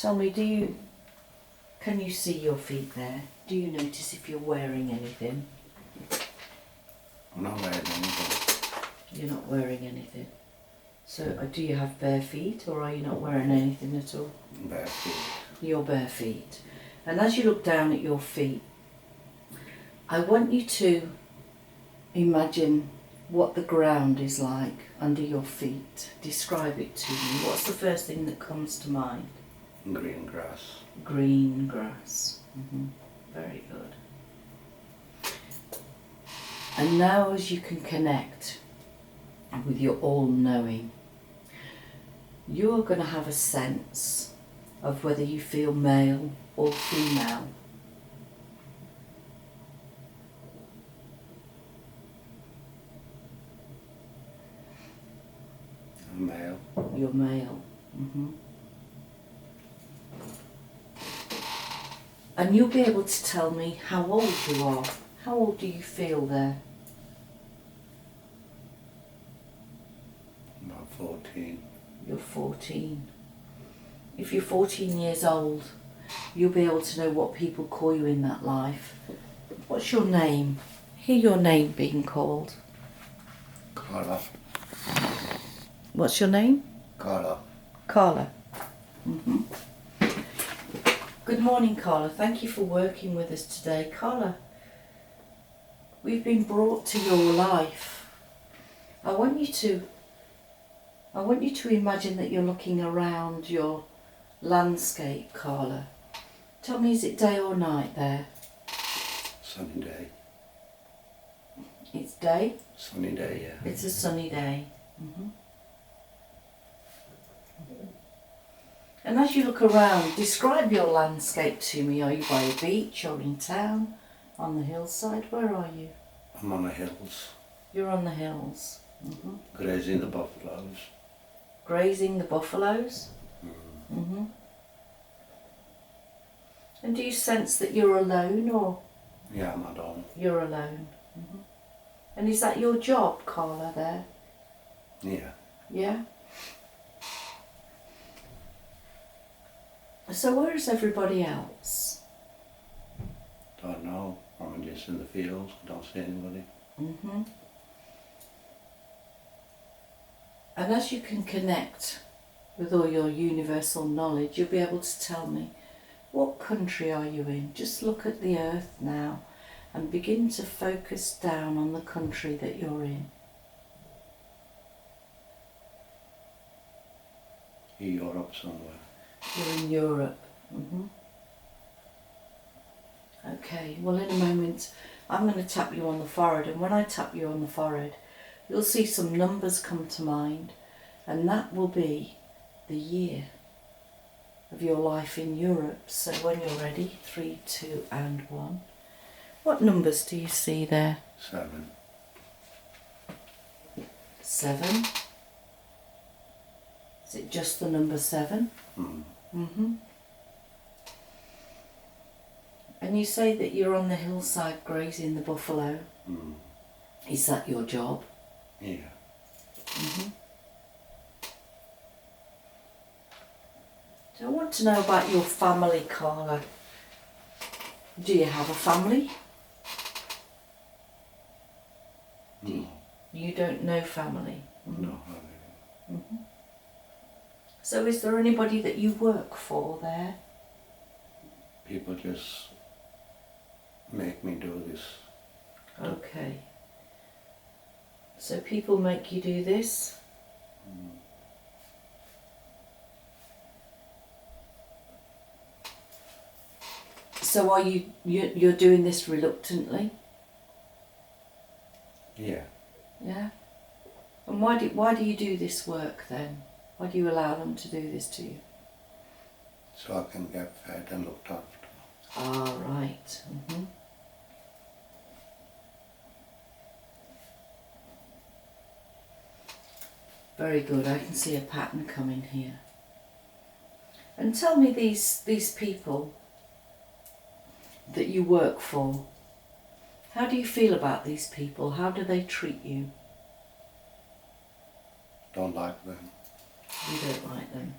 Tell me, can you see your feet there? Do you notice if you're wearing anything? I'm not wearing anything. You're not wearing anything. So do you have bare feet, or are you not wearing anything at all? Bare feet. Your bare feet. And as you look down at your feet, I want you to imagine what the ground is like under your feet. Describe it to me. What's the first thing that comes to mind? Green grass. Green grass. Very good. And now as you can connect with your all-knowing, you're going to have a sense of whether you feel male or female. I'm male. You're male. And you'll be able to tell me how old you are. How old do you feel there? About 14. You're 14. If you're 14 years old, you'll be able to know what people call you in that life. What's your name? Hear your name being called. Carla. What's your name? Carla. Carla. Good morning, Carla. Thank you for working with us today. Carla, we've been brought to your life. I want you to imagine that you're looking around your landscape, Carla. Tell me, is it day or night there? Sunny day. It's day? Sunny day, yeah. It's a sunny day. And as you look around, describe your landscape to me. Are you by a beach or in town? On the hillside? Where are you? I'm on the hills. You're on the hills. Grazing the buffaloes. Grazing the buffaloes? And do you sense that you're alone, or? Yeah, I'm at home. You're alone. And is that your job, Carla, there? Yeah. Yeah? So where is everybody else? Don't know. I'm just in the fields. Don't see anybody. And as you can connect with all your universal knowledge, you'll be able to tell me, what country are you in? Just look at the earth now and begin to focus down on the country that you're in. Europe somewhere. You're in Europe. Okay, well in a moment I'm going to tap you on the forehead, and when I tap you on the forehead you'll see some numbers come to mind, and that will be the year of your life in Europe. So when you're ready, 3, 2 and 1. What numbers do you see there? 7. 7. Is it just the number 7? And you say that you're on the hillside grazing the buffalo. Is that your job? Yeah. So I want to know about your family, Carla. Do you have a family? You don't know family? No, I don't. So is there anybody that you work for there? People just make me do this. Okay. So people make you do this? So are you're doing this reluctantly? Yeah. Yeah? And why do you do this work then? Why do you allow them to do this to you? So I can get fed and looked after. Ah, right. Very good. I can see a pattern coming here. And tell me, these people that you work for, how do you feel about these people? How do they treat you? Don't like them. You don't like them.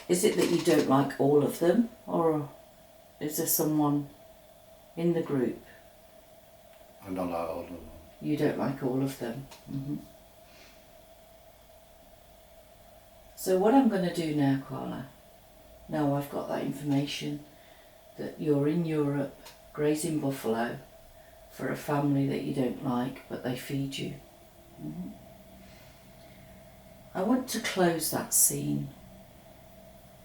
Is it that you don't like all of them, or is there someone in the group? I don't like all of them. You don't like all of them. So what I'm going to do now, Carla, now I've got that information that you're in Europe grazing buffalo for a family that you don't like, but they feed you. I want to close that scene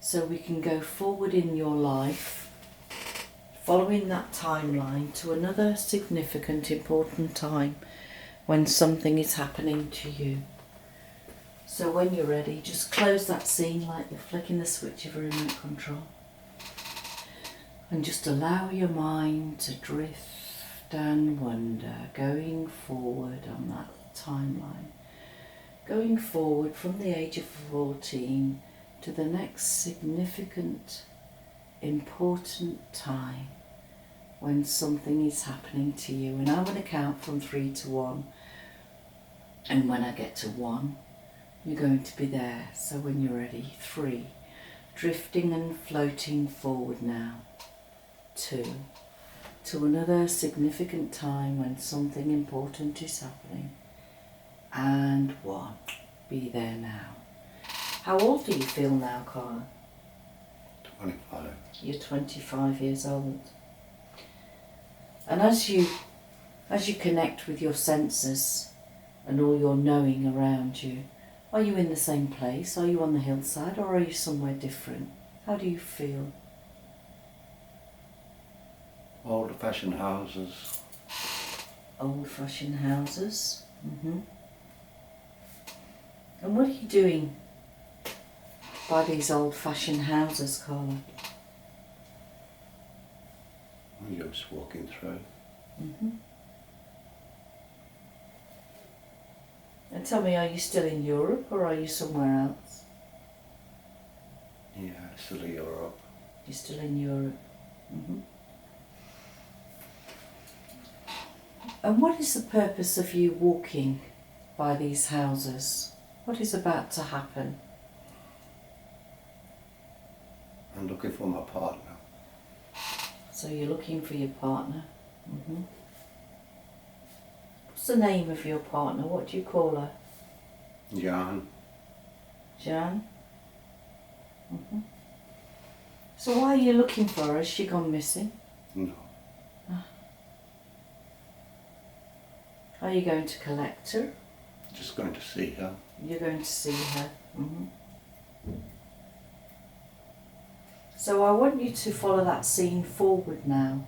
so we can go forward in your life, following that timeline to another significant, important time when something is happening to you. So when you're ready, just close that scene like you're flicking the switch of a remote control. And just allow your mind to drift and wander, going forward on that timeline. Going forward from the age of 14 to the next significant, important time when something is happening to you. And I'm going to count from 3 to 1. And when I get to 1, you're going to be there. So when you're ready, 3, drifting and floating forward now. 2, to another significant time when something important is happening. And 1, be there now. How old do you feel now, Carla? 25. You're 25 years old. And as you connect with your senses and all your knowing around you, are you in the same place? Are you on the hillside, or are you somewhere different? How do you feel? Old-fashioned houses. Old-fashioned houses. And what are you doing by these old-fashioned houses, Carla? I'm just walking through. And tell me, are you still in Europe or are you somewhere else? Yeah, still in Europe. You're still in Europe. And what is the purpose of you walking by these houses? What is about to happen? I'm looking for my partner. So you're looking for your partner. What's the name of your partner? What do you call her? Jan. Jan? So why are you looking for her? Has she gone missing? No. Are you going to collect her? Just going to see her. You're going to see her. So I want you to follow that scene forward now.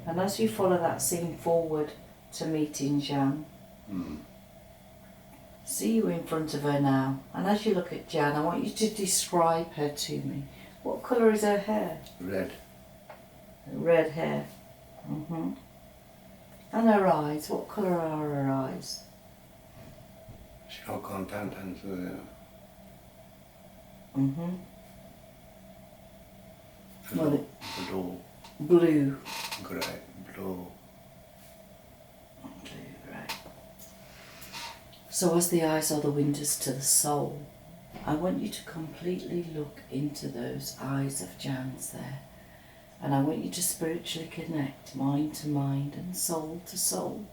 And as you follow that scene forward to meeting Jan, see you in front of her now. And as you look at Jan, I want you to describe her to me. What colour is her hair? Red. Red hair. And her eyes, what colour are her eyes? She got content and Well, blue. Blue. Grey. Blue. Right. So as the eyes are the windows to the soul, I want you to completely look into those eyes of Jan's there. And I want you to spiritually connect mind to mind and soul to soul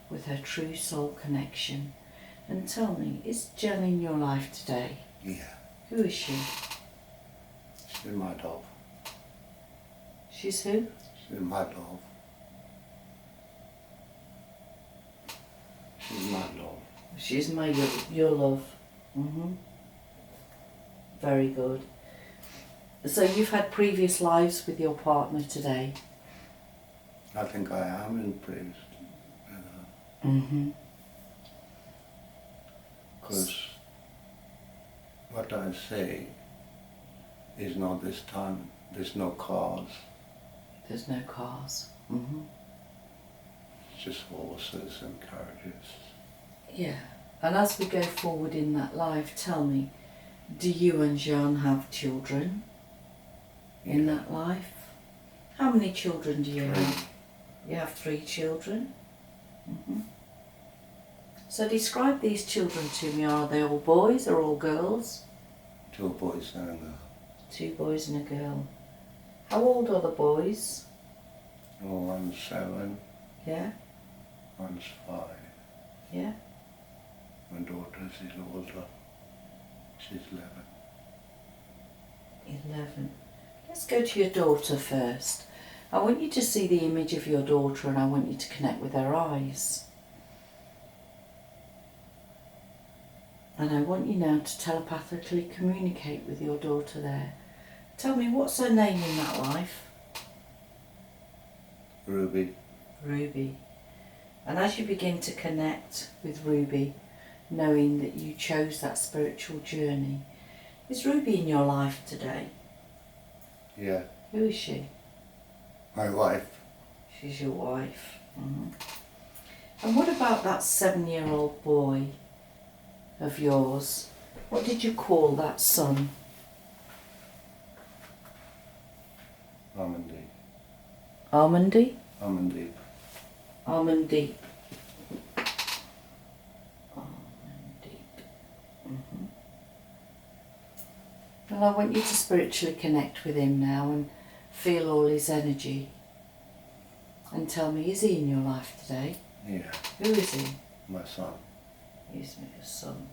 with her true soul connection. And tell me, is Jan in your life today? Yeah. Who is she? She's my dog. She's who? She's my dog. She's my love. She's your love. Very good. So you've had previous lives with your partner today? I think I am in praise. Because what I say is not this time, there's no cars. There's no cars. It's just horses and carriages. Yeah. And as we go forward in that life, tell me, do you and Jean have children in that life? How many children do you have? You have 3 children? So describe these children to me. Are they all boys or all girls? 2 boys and a girl. 2 boys and a girl. How old are the boys? Oh, one's 7, Yeah, one's 5. yeah. My daughter is older. She's 11. 11. Let's go to your daughter first. I want you to see the image of your daughter and I want you to connect with her eyes. And I want you now to telepathically communicate with your daughter there. Tell me, what's her name in that life? Ruby. Ruby. And as you begin to connect with Ruby, knowing that you chose that spiritual journey, is Ruby in your life today? Yeah. Who is she? My wife. She's your wife. And what about that 7-year-old boy of yours? What did you call that son? Amandeep. Almondy? Amandeep. Almondeep. Almondeep. Well, I want you to spiritually connect with him now and feel all his energy. And tell me, is he in your life today? Yeah. Who is he? My son. He's your son.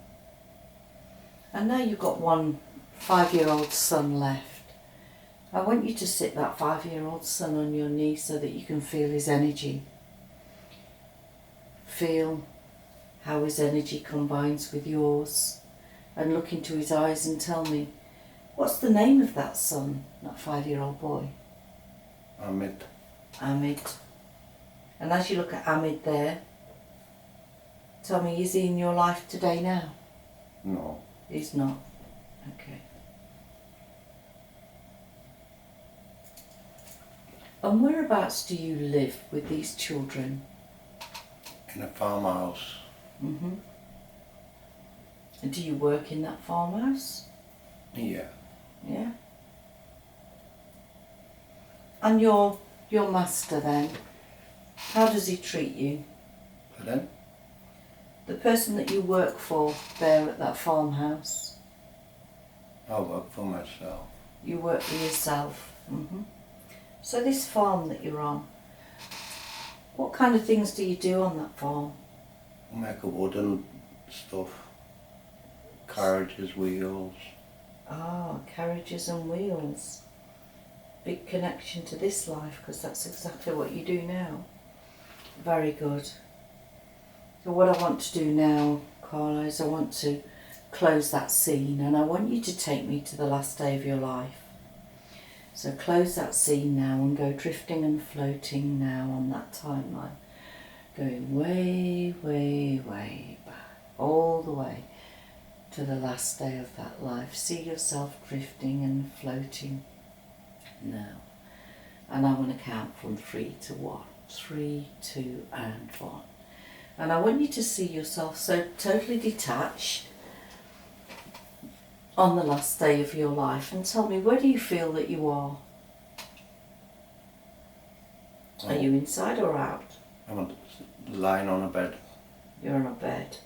And now you've got one 5-year-old son left. I want you to sit that 5-year-old son on your knee so that you can feel his energy. Feel how his energy combines with yours. And look into his eyes and tell me, what's the name of that son, that 5-year-old boy? Amit. Amit. And as you look at Amit there, tell me, is he in your life today now? No. He's not. Okay. And whereabouts do you live with these children? In a farmhouse. And do you work in that farmhouse? Yeah. Yeah. And your master then, how does he treat you? Pardon? The person that you work for there at that farmhouse? I work for myself. You work for yourself. So this farm that you're on, what kind of things do you do on that farm? Make a wooden stuff. Carriages, wheels. Ah, carriages and wheels. Big connection to this life, because that's exactly what you do now. Very good. So what I want to do now, Carla, is I want to close that scene and I want you to take me to the last day of your life. So close that scene now and go drifting and floating now on that timeline. Going way, way, way back, all the way to the last day of that life. See yourself drifting and floating now. And I'm going to count from 3 to 1. 3, 2 and 1. And I want you to see yourself so totally detached on the last day of your life and tell me, where do you feel that you are? Oh. Are you inside or out? I'm lying on a bed. You're on a bed.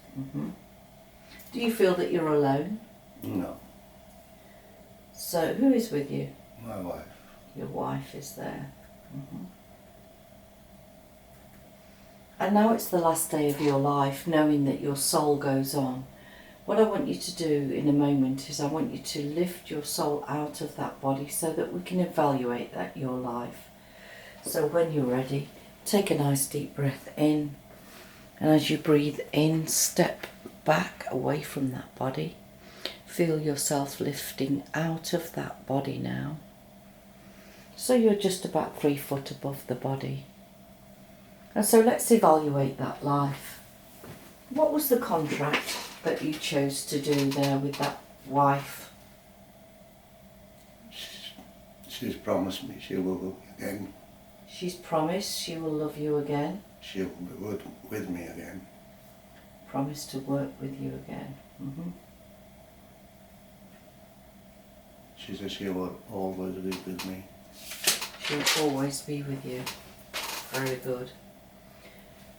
Do you feel that you're alone? No. So who is with you? My wife. Your wife is there. And now it's the last day of your life, knowing that your soul goes on. What I want you to do in a moment is I want you to lift your soul out of that body so that we can evaluate that your life. So when you're ready, take a nice deep breath in. And as you breathe in, step back away from that body. Feel yourself lifting out of that body now. So you're just about 3 foot above the body. And so let's evaluate that life. What was the contract that you chose to do there with that wife? She's promised me she will again. She's promised she will love you again. She will be with me again. Promised to work with you again. She said she will always be with me. She'll always be with you. Very good.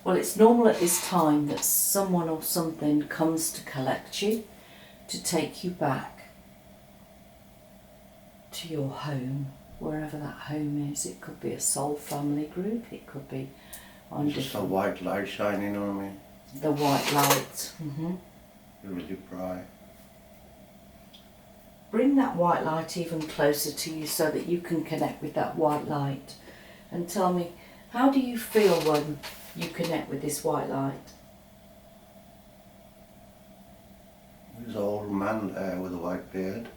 Well, it's normal at this time that someone or something comes to collect you, to take you back. to your home, wherever that home is. It could be a soul family group, it could be on Just a white light shining on me. the white light. Really bright. Bring that white light even closer to you so that you can connect with that white light. And tell me, how do you feel when you connect with this white light? There's an old man there with a white beard.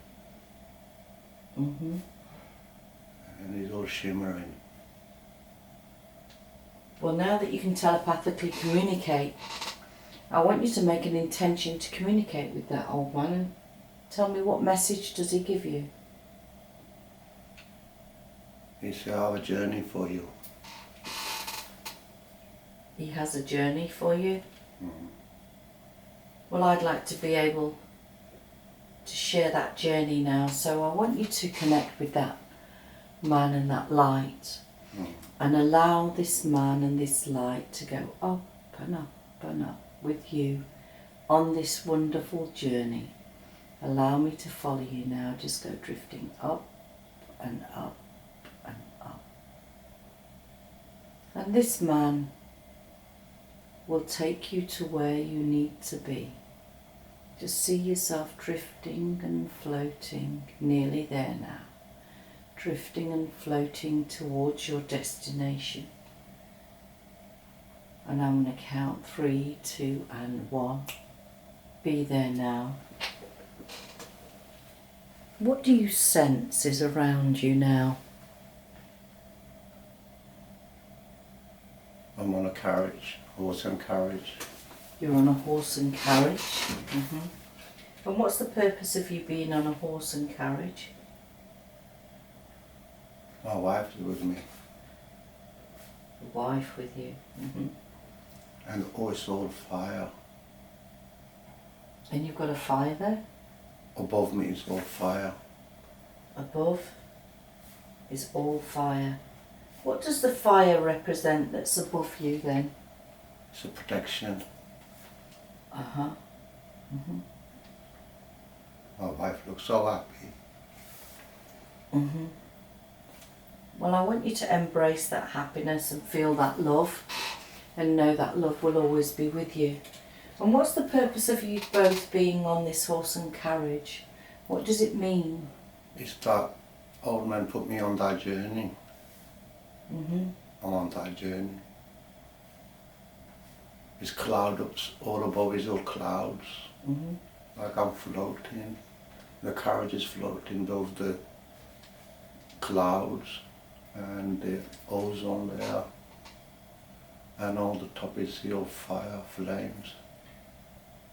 Mm-hmm. And he's all shimmering. Well, now that you can telepathically communicate, I want you to make an intention to communicate with that old man and tell me, what message does he give you? He said, I have a journey for you. He has a journey for you? Mm. Well, I'd like to be able to share that journey now, so I want you to connect with that man and that light, and allow this man and this light to go up and up and up with you on this wonderful journey. Allow me to follow you now. Just go drifting up and up and up. And this man will take you to where you need to be. Just see yourself drifting and floating, nearly there now. Drifting and floating towards your destination. And I'm going to count 3, 2 and 1. Be there now. What do you sense is around you now? I'm on a carriage, horse and carriage. You're on a horse and carriage. And what's the purpose of you being on a horse and carriage? My wife's with me. The wife with you. And it's all fire. And you've got a fire there? Above me is all fire. Above is all fire. What does the fire represent that's above you then? It's a protection. My wife looks so happy. Well, I want you to embrace that happiness and feel that love and know that love will always be with you. And what's the purpose of you both being on this horse and carriage? What does it mean? It's that old man put me on that journey. I'm on that journey. It's clouds, all above is all clouds. Like I'm floating. The carriage is floating above the clouds and the ozone there. And on the top is all fire, flames.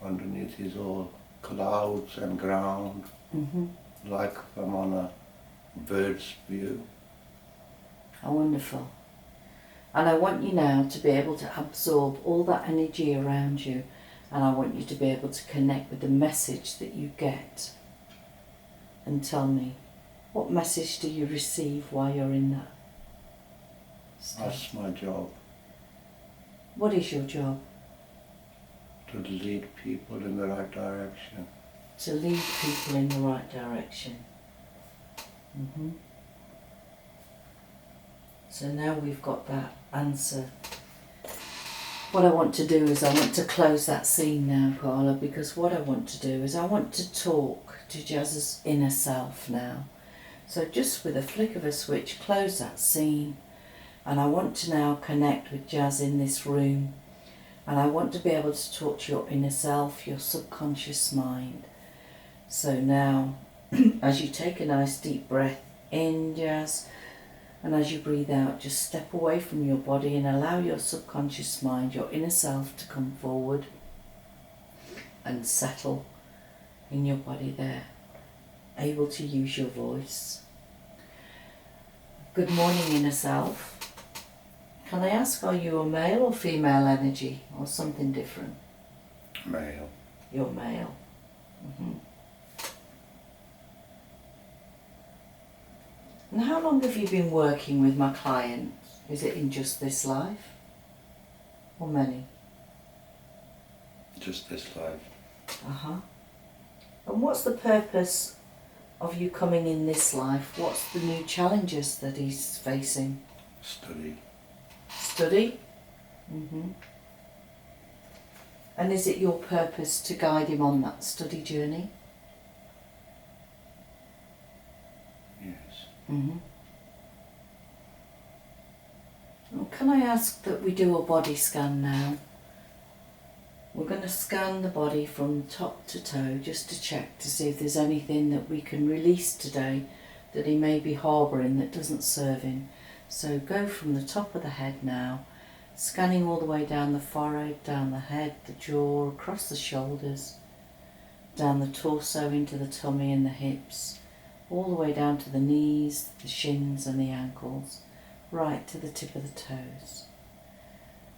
Underneath is all clouds and ground. Like I'm on a bird's view. How wonderful. And I want you now to be able to absorb all that energy around you, and I want you to be able to connect with the message that you get. And tell me, what message do you receive while you're in that state? That's my job. What is your job? To lead people in the right direction. To lead people in the right direction. So now we've got that answer. What I want to do is I want to close that scene now, Carla, because what I want to do is I want to talk to Jazz's inner self now. So just with a flick of a switch, close that scene, and I want to now connect with Jazz in this room, and I want to be able to talk to your inner self, your subconscious mind. So now, as you take a nice deep breath in, Jazz, and as you breathe out, just step away from your body and allow your subconscious mind, your inner self, to come forward and settle in your body there, able to use your voice. Good morning, inner self. Can I ask, are you a male or female energy, or something different? Male. You're male. And how long have you been working with my client? Is it in just this life? Or many? Just this life. And what's the purpose of you coming in this life, what's the new challenges that he's facing? Study. Study? And is it your purpose to guide him on that study journey? Yes. Well, can I ask that we do a body scan now? We're going to scan the body from top to toe just to check to see if there's anything that we can release today that he may be harbouring that doesn't serve him. So go from the top of the head now, scanning all the way down the forehead, down the head, the jaw, across the shoulders, down the torso into the tummy and the hips, all the way down to the knees, the shins and the ankles, right to the tip of the toes.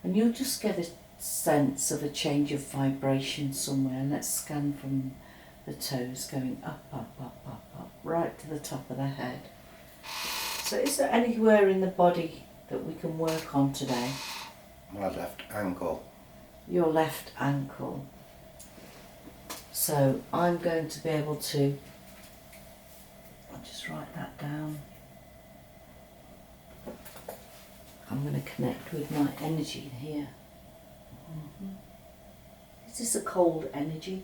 And you'll just get a sense of a change of vibration somewhere. Let's scan from the toes going up, up, up, up, up, right to the top of the head. So is there anywhere in the body that we can work on today? My left ankle. Your left ankle. So I'm going to be able to, I'll just write that down. I'm going to connect with my energy here. Is this a cold energy?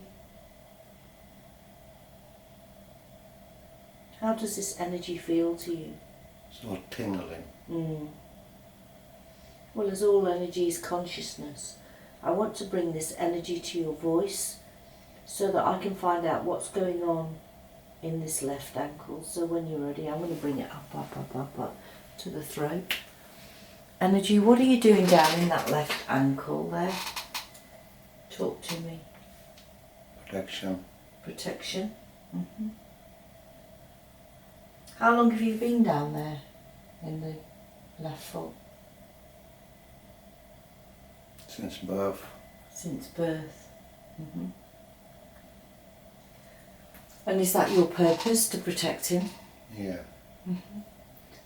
How does this energy feel to you? Sort of tingling. Well, as all energy is consciousness, I want to bring this energy to your voice so that I can find out what's going on in this left ankle. So when you're ready, I'm going to bring it up, up, up, up, up to the throat. Energy, what are you doing down in that left ankle there? Talk to me. Protection. Protection. How long have you been down there in the left foot? Since birth. Since birth. And is that your purpose, to protect him? Yeah.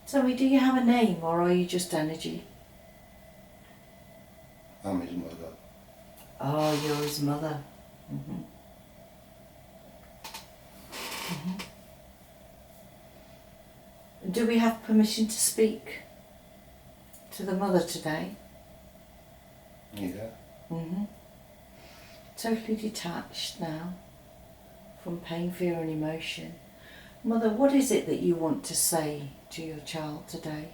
Tell me, do you have a name or are you just energy? I'm his mother. Oh, you're his mother. Do we have permission to speak to the mother today? Yeah. Totally detached now from pain, fear and emotion. Mother, what is it that you want to say to your child today?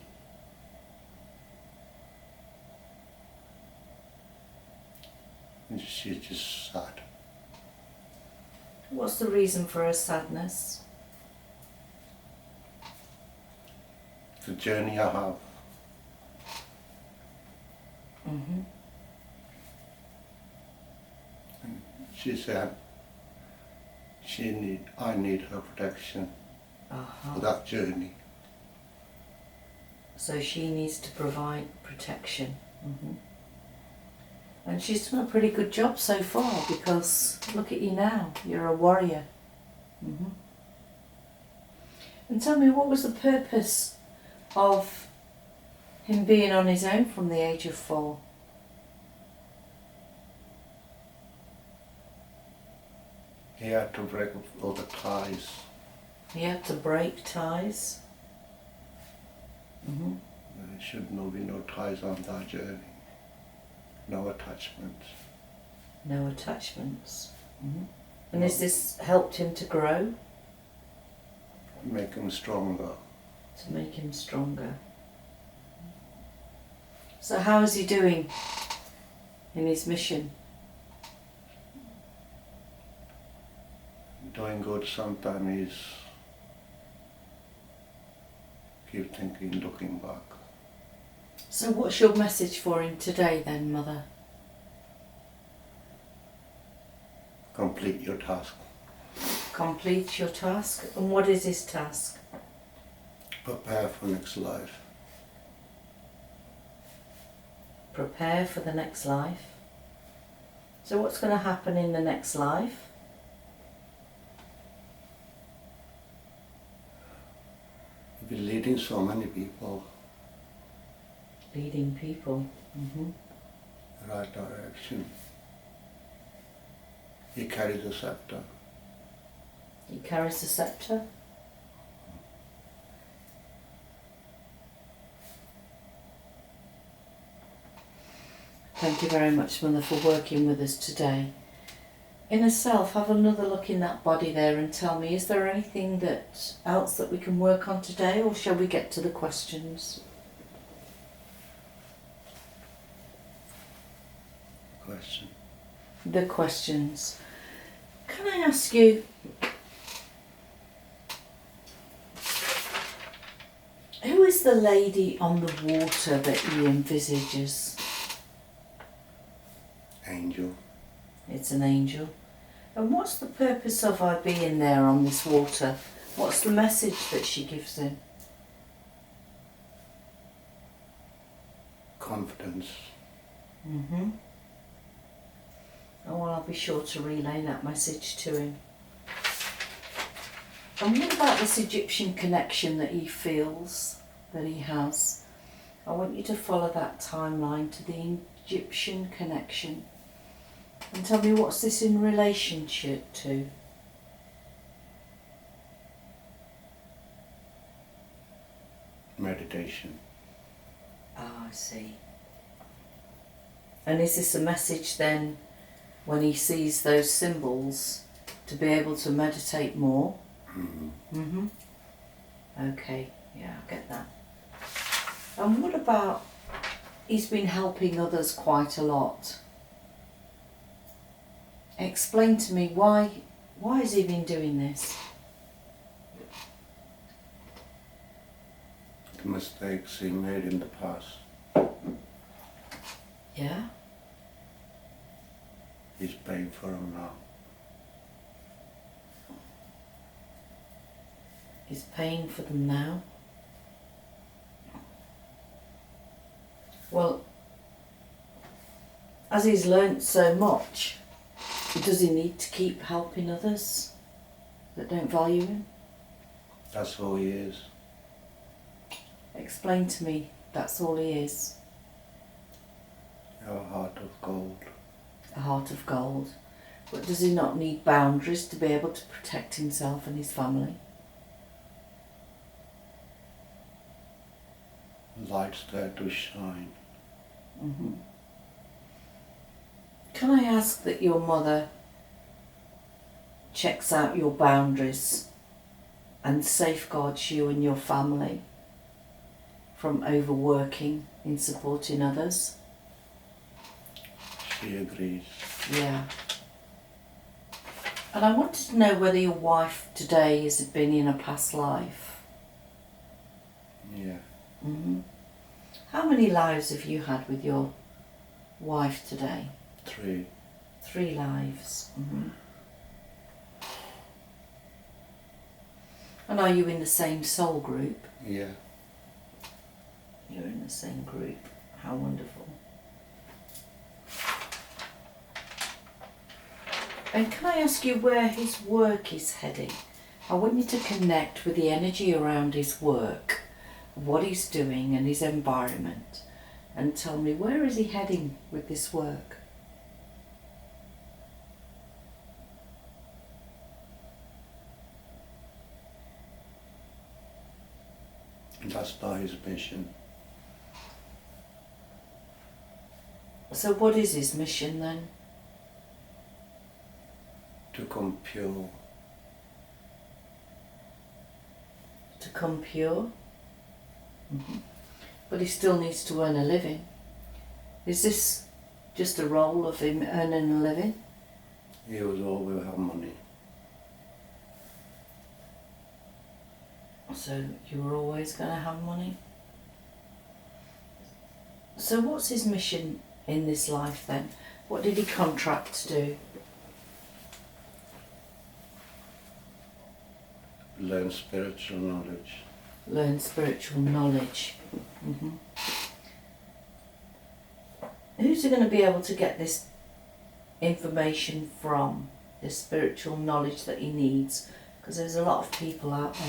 She's just sad. What's the reason for her sadness? The journey I have. She said I need her protection for that journey. So she needs to provide protection. And she's done a pretty good job so far, because look at you now, you're a warrior. And tell me, what was the purpose of him being on his own from the age of 4? He had to break up all the ties. He had to break ties. There should be no ties on that journey. No attachments. No attachments. And has this helped him to grow? Make him stronger. To make him stronger. So how is he doing in his mission? Doing good. Sometimes he's keep thinking, looking back. So what's your message for him today then, Mother? Complete your task. Complete your task. And what is his task? Prepare for next life. Prepare for the next life. So what's going to happen in the next life? You'll be leading so many people. Leading people. The right direction. He carries a scepter. He carries the scepter. Thank you very much, Mother, for working with us today. Inner self, have another look in that body there and tell me, is there anything else that we can work on today, or shall we get to the questions? Question. The questions. Can I ask you, who is the lady on the water that he envisages? Angel. It's an angel. And what's the purpose of her being there on this water? What's the message that she gives him? Confidence. Mm-hmm. Oh, well, I'll be sure to relay that message to him. And what about this Egyptian connection that he feels, that he has? I want you to follow that timeline to the Egyptian connection. And tell me, what's this in relationship to? Meditation. Ah, I see. And is this a message then, when he sees those symbols, to be able to meditate more? Mm-hmm. Okay, yeah, I get that. And what about, he's been helping others quite a lot. Explain to me, why has he been doing this? The mistakes he made in the past. Yeah? He's paying for them now. He's paying for them now. Well, as he's learnt so much, does he need to keep helping others that don't value him? That's all he is. Explain to me, that's all he is. A heart of gold. A heart of gold. But does he not need boundaries to be able to protect himself and his family? Light's there to shine. Mm-hmm. Can I ask that your mother checks out your boundaries and safeguards you and your family from overworking in supporting others? She agrees. Yeah. And I wanted to know whether your wife today has been in a past life. Yeah. Mm-hmm. How many lives have you had with your wife today? 3. 3 lives. Mm-hmm. And are you in the same soul group? Yeah. You're in the same group. How wonderful. And can I ask you where his work is heading? I want you to connect with the energy around his work, what he's doing and his environment, and tell me, where is he heading with this work? That's not his mission. So what is his mission then? To come pure. To come pure? Mm-hmm. But he still needs to earn a living. Is this just a role of him earning a living? He was always have money. So you were always going to have money? So what's his mission in this life then? What did he contract to do? Learn spiritual knowledge. Learn spiritual knowledge. Mm-hmm. Who's he going to be able to get this information from? This spiritual knowledge that he needs? Because there's a lot of people out there.